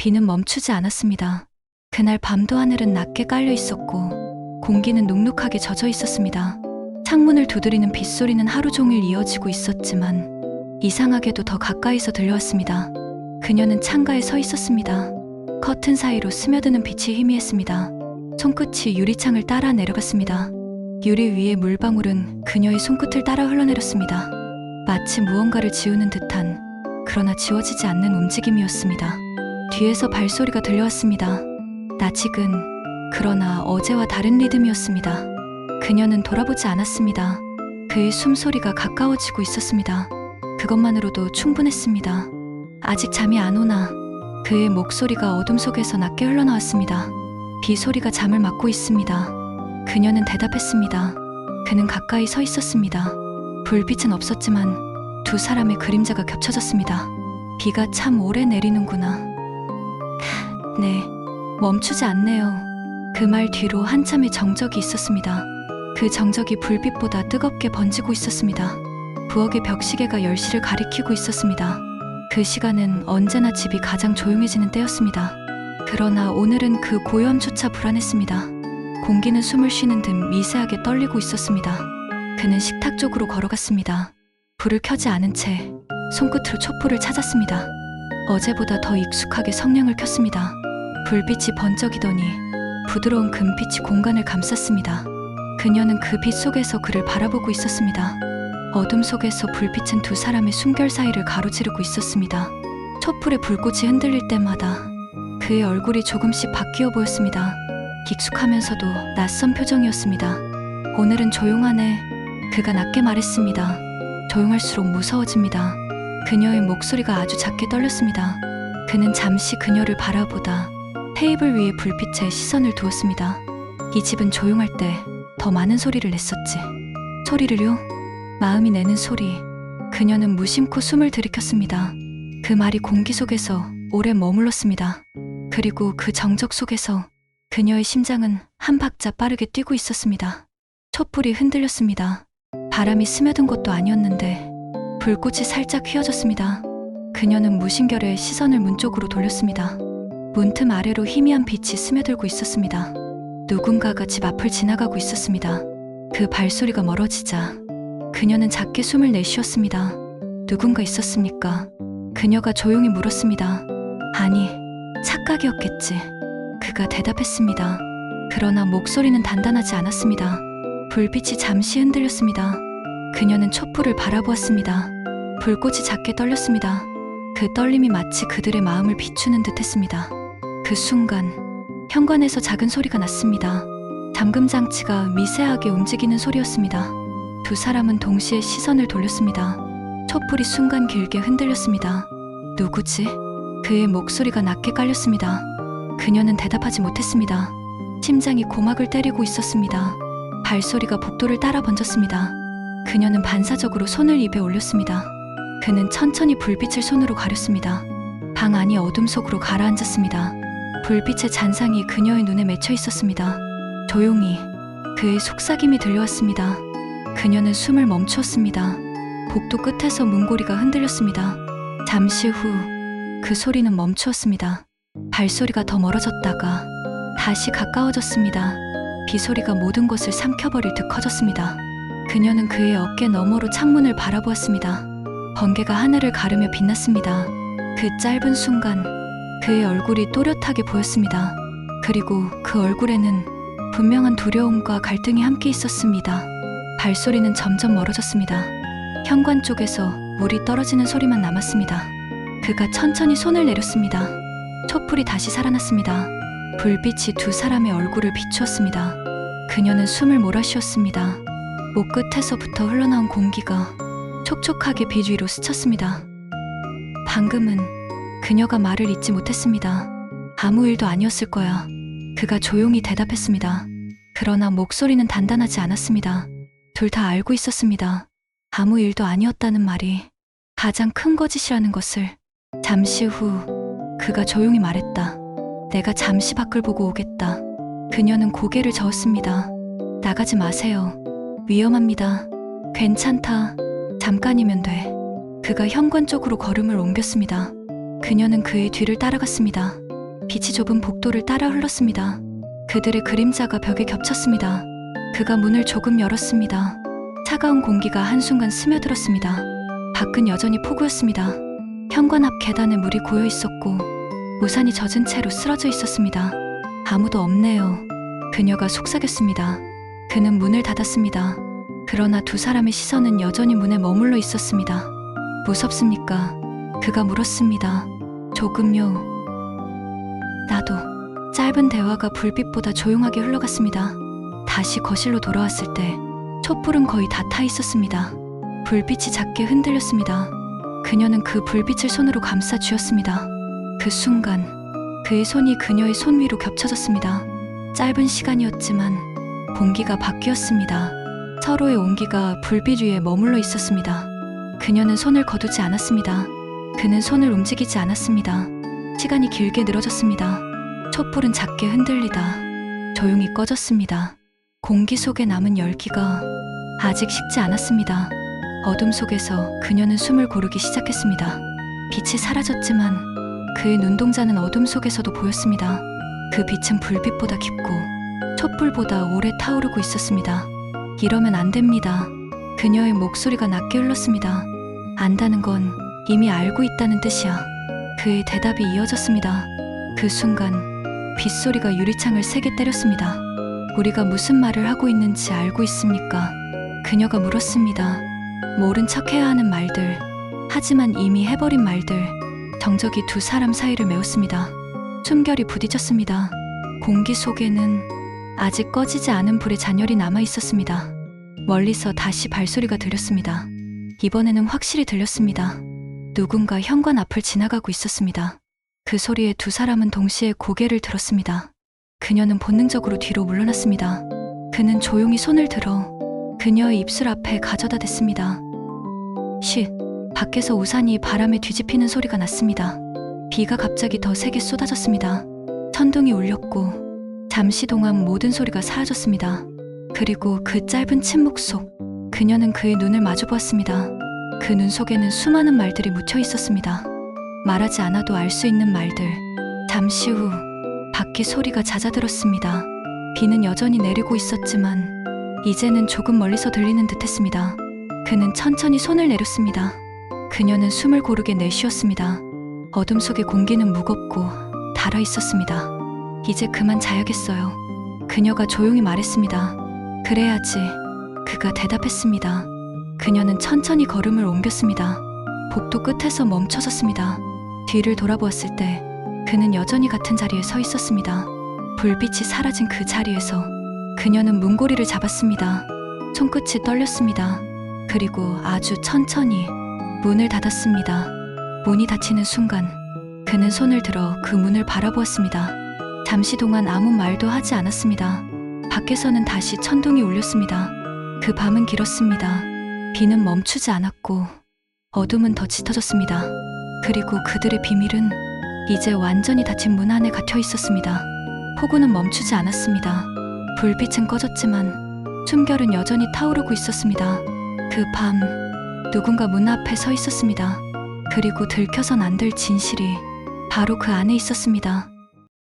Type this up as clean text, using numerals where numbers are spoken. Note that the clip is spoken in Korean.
비는 멈추지 않았습니다. 그날 밤도 하늘은 낮게 깔려 있었고 공기는 눅눅하게 젖어 있었습니다. 창문을 두드리는 빗소리는 하루 종일 이어지고 있었지만 이상하게도 더 가까이서 들려왔습니다. 그녀는 창가에 서 있었습니다. 커튼 사이로 스며드는 빛이 희미했습니다. 손끝이 유리창을 따라 내려갔습니다. 유리 위에 물방울은 그녀의 손끝을 따라 흘러내렸습니다. 마치 무언가를 지우는 듯한, 그러나 지워지지 않는 움직임이었습니다. 뒤에서 발소리가 들려왔습니다. 낯익은, 그러나 어제와 다른 리듬이었습니다. 그녀는 돌아보지 않았습니다. 그의 숨소리가 가까워지고 있었습니다. 그것만으로도 충분했습니다. 아직 잠이 안 오나. 그의 목소리가 어둠 속에서 낮게 흘러나왔습니다. 비 소리가 잠을 막고 있습니다. 그녀는 대답했습니다. 그는 가까이 서 있었습니다. 불빛은 없었지만 두 사람의 그림자가 겹쳐졌습니다. 비가 참 오래 내리는구나. 네, 멈추지 않네요. 그 말 뒤로 한참의 정적이 있었습니다. 그 정적이 불빛보다 뜨겁게 번지고 있었습니다. 부엌의 벽시계가 10시를 가리키고 있었습니다. 그 시간은 언제나 집이 가장 조용해지는 때였습니다. 그러나 오늘은 그 고요함조차 불안했습니다. 공기는 숨을 쉬는 듯 미세하게 떨리고 있었습니다. 그는 식탁 쪽으로 걸어갔습니다. 불을 켜지 않은 채 손끝으로 촛불을 찾았습니다. 어제보다 더 익숙하게 성냥을 켰습니다. 불빛이 번쩍이더니 부드러운 금빛이 공간을 감쌌습니다. 그녀는 그 빛 속에서 그를 바라보고 있었습니다. 어둠 속에서 불빛은 두 사람의 숨결 사이를 가로지르고 있었습니다. 촛불의 불꽃이 흔들릴 때마다 그의 얼굴이 조금씩 바뀌어 보였습니다. 익숙하면서도 낯선 표정이었습니다. 오늘은 조용하네. 그가 낮게 말했습니다. 조용할수록 무서워집니다. 그녀의 목소리가 아주 작게 떨렸습니다. 그는 잠시 그녀를 바라보다 테이블 위에 불빛에 시선을 두었습니다. 이 집은 조용할 때 더 많은 소리를 냈었지. 소리를요? 마음이 내는 소리. 그녀는 무심코 숨을 들이켰습니다. 그 말이 공기 속에서 오래 머물렀습니다. 그리고 그 정적 속에서 그녀의 심장은 한 박자 빠르게 뛰고 있었습니다. 촛불이 흔들렸습니다. 바람이 스며든 것도 아니었는데 불꽃이 살짝 휘어졌습니다. 그녀는 무심결에 시선을 문 쪽으로 돌렸습니다. 문틈 아래로 희미한 빛이 스며들고 있었습니다. 누군가가 집 앞을 지나가고 있었습니다. 그 발소리가 멀어지자 그녀는 작게 숨을 내쉬었습니다. 누군가 있었습니까? 그녀가 조용히 물었습니다. 아니, 착각이었겠지. 그가 대답했습니다. 그러나 목소리는 단단하지 않았습니다. 불빛이 잠시 흔들렸습니다. 그녀는 촛불을 바라보았습니다. 불꽃이 작게 떨렸습니다. 그 떨림이 마치 그들의 마음을 비추는 듯 했습니다. 그 순간 현관에서 작은 소리가 났습니다. 잠금 장치가 미세하게 움직이는 소리였습니다. 두 사람은 동시에 시선을 돌렸습니다. 촛불이 순간 길게 흔들렸습니다. 누구지? 그의 목소리가 낮게 깔렸습니다. 그녀는 대답하지 못했습니다. 심장이 고막을 때리고 있었습니다. 발소리가 복도를 따라 번졌습니다. 그녀는 반사적으로 손을 입에 올렸습니다. 그는 천천히 불빛을 손으로 가렸습니다. 방 안이 어둠 속으로 가라앉았습니다. 불빛의 잔상이 그녀의 눈에 맺혀 있었습니다. 조용히 그의 속삭임이 들려왔습니다. 그녀는 숨을 멈추었습니다. 복도 끝에서 문고리가 흔들렸습니다. 잠시 후 그 소리는 멈추었습니다. 발소리가 더 멀어졌다가 다시 가까워졌습니다. 비소리가 모든 것을 삼켜버릴 듯 커졌습니다. 그녀는 그의 어깨 너머로 창문을 바라보았습니다. 번개가 하늘을 가르며 빛났습니다. 그 짧은 순간 그의 얼굴이 또렷하게 보였습니다. 그리고 그 얼굴에는 분명한 두려움과 갈등이 함께 있었습니다. 발소리는 점점 멀어졌습니다. 현관 쪽에서 물이 떨어지는 소리만 남았습니다. 그가 천천히 손을 내렸습니다. 촛불이 다시 살아났습니다. 불빛이 두 사람의 얼굴을 비추었습니다. 그녀는 숨을 몰아쉬었습니다. 목 끝에서부터 흘러나온 공기가 촉촉하게 비 위로 스쳤습니다. 방금은 그녀가 말을 잇지 못했습니다. 아무 일도 아니었을 거야. 그가 조용히 대답했습니다. 그러나 목소리는 단단하지 않았습니다. 둘 다 알고 있었습니다. 아무 일도 아니었다는 말이 가장 큰 거짓이라는 것을. 잠시 후 그가 조용히 말했다. 내가 잠시 밖을 보고 오겠다. 그녀는 고개를 저었습니다. 나가지 마세요. 위험합니다. 괜찮다. 잠깐이면 돼. 그가 현관 쪽으로 걸음을 옮겼습니다. 그녀는 그의 뒤를 따라갔습니다. 빛이 좁은 복도를 따라 흘렀습니다. 그들의 그림자가 벽에 겹쳤습니다. 그가 문을 조금 열었습니다. 차가운 공기가 한순간 스며들었습니다. 밖은 여전히 폭우였습니다. 현관 앞 계단에 물이 고여 있었고 우산이 젖은 채로 쓰러져 있었습니다. 아무도 없네요. 그녀가 속삭였습니다. 그는 문을 닫았습니다. 그러나 두 사람의 시선은 여전히 문에 머물러 있었습니다. 무섭습니까? 그가 물었습니다. 조금요. 나도. 짧은 대화가 불빛보다 조용하게 흘러갔습니다. 다시 거실로 돌아왔을 때 촛불은 거의 다 타 있었습니다. 불빛이 작게 흔들렸습니다. 그녀는 그 불빛을 손으로 감싸 쥐었습니다. 그 순간 그의 손이 그녀의 손 위로 겹쳐졌습니다. 짧은 시간이었지만 공기가 바뀌었습니다. 서로의 온기가 불빛 위에 머물러 있었습니다. 그녀는 손을 거두지 않았습니다. 그는 손을 움직이지 않았습니다. 시간이 길게 늘어졌습니다. 촛불은 작게 흔들리다 조용히 꺼졌습니다. 공기 속에 남은 열기가 아직 식지 않았습니다. 어둠 속에서 그녀는 숨을 고르기 시작했습니다. 빛이 사라졌지만 그의 눈동자는 어둠 속에서도 보였습니다. 그 빛은 불빛보다 깊고 촛불보다 오래 타오르고 있었습니다. 이러면 안 됩니다. 그녀의 목소리가 낮게 흘렀습니다. 안다는 건 이미 알고 있다는 뜻이야. 그의 대답이 이어졌습니다. 그 순간 빗소리가 유리창을 세게 때렸습니다. 우리가 무슨 말을 하고 있는지 알고 있습니까? 그녀가 물었습니다. 모른 척해야 하는 말들, 하지만 이미 해버린 말들. 정적이 두 사람 사이를 메웠습니다. 숨결이 부딪혔습니다. 공기 속에는 아직 꺼지지 않은 불의 잔열이 남아 있었습니다. 멀리서 다시 발소리가 들렸습니다. 이번에는 확실히 들렸습니다. 누군가 현관 앞을 지나가고 있었습니다. 그 소리에 두 사람은 동시에 고개를 들었습니다. 그녀는 본능적으로 뒤로 물러났습니다. 그는 조용히 손을 들어 그녀의 입술 앞에 가져다 댔습니다. 쉿! 밖에서 우산이 바람에 뒤집히는 소리가 났습니다. 비가 갑자기 더 세게 쏟아졌습니다. 천둥이 울렸고 잠시 동안 모든 소리가 사라졌습니다. 그리고 그 짧은 침묵 속 그녀는 그의 눈을 마주 보았습니다. 그 눈 속에는 수많은 말들이 묻혀 있었습니다. 말하지 않아도 알 수 있는 말들. 잠시 후 밖이 소리가 잦아들었습니다. 비는 여전히 내리고 있었지만 이제는 조금 멀리서 들리는 듯했습니다. 그는 천천히 손을 내렸습니다. 그녀는 숨을 고르게 내쉬었습니다. 어둠 속의 공기는 무겁고 달아 있었습니다. 이제 그만 자야겠어요. 그녀가 조용히 말했습니다. 그래야지. 그가 대답했습니다. 그녀는 천천히 걸음을 옮겼습니다. 복도 끝에서 멈춰섰습니다. 뒤를 돌아보았을 때 그는 여전히 같은 자리에 서 있었습니다. 불빛이 사라진 그 자리에서 그녀는 문고리를 잡았습니다. 손끝이 떨렸습니다. 그리고 아주 천천히 문을 닫았습니다. 문이 닫히는 순간 그는 손을 들어 그 문을 바라보았습니다. 잠시 동안 아무 말도 하지 않았습니다. 밖에서는 다시 천둥이 울렸습니다. 그 밤은 길었습니다. 비는 멈추지 않았고 어둠은 더 짙어졌습니다. 그리고 그들의 비밀은 이제 완전히 닫힌 문 안에 갇혀 있었습니다. 폭우는 멈추지 않았습니다. 불빛은 꺼졌지만 숨결은 여전히 타오르고 있었습니다. 그 밤 누군가 문 앞에 서 있었습니다. 그리고 들켜선 안 될 진실이 바로 그 안에 있었습니다.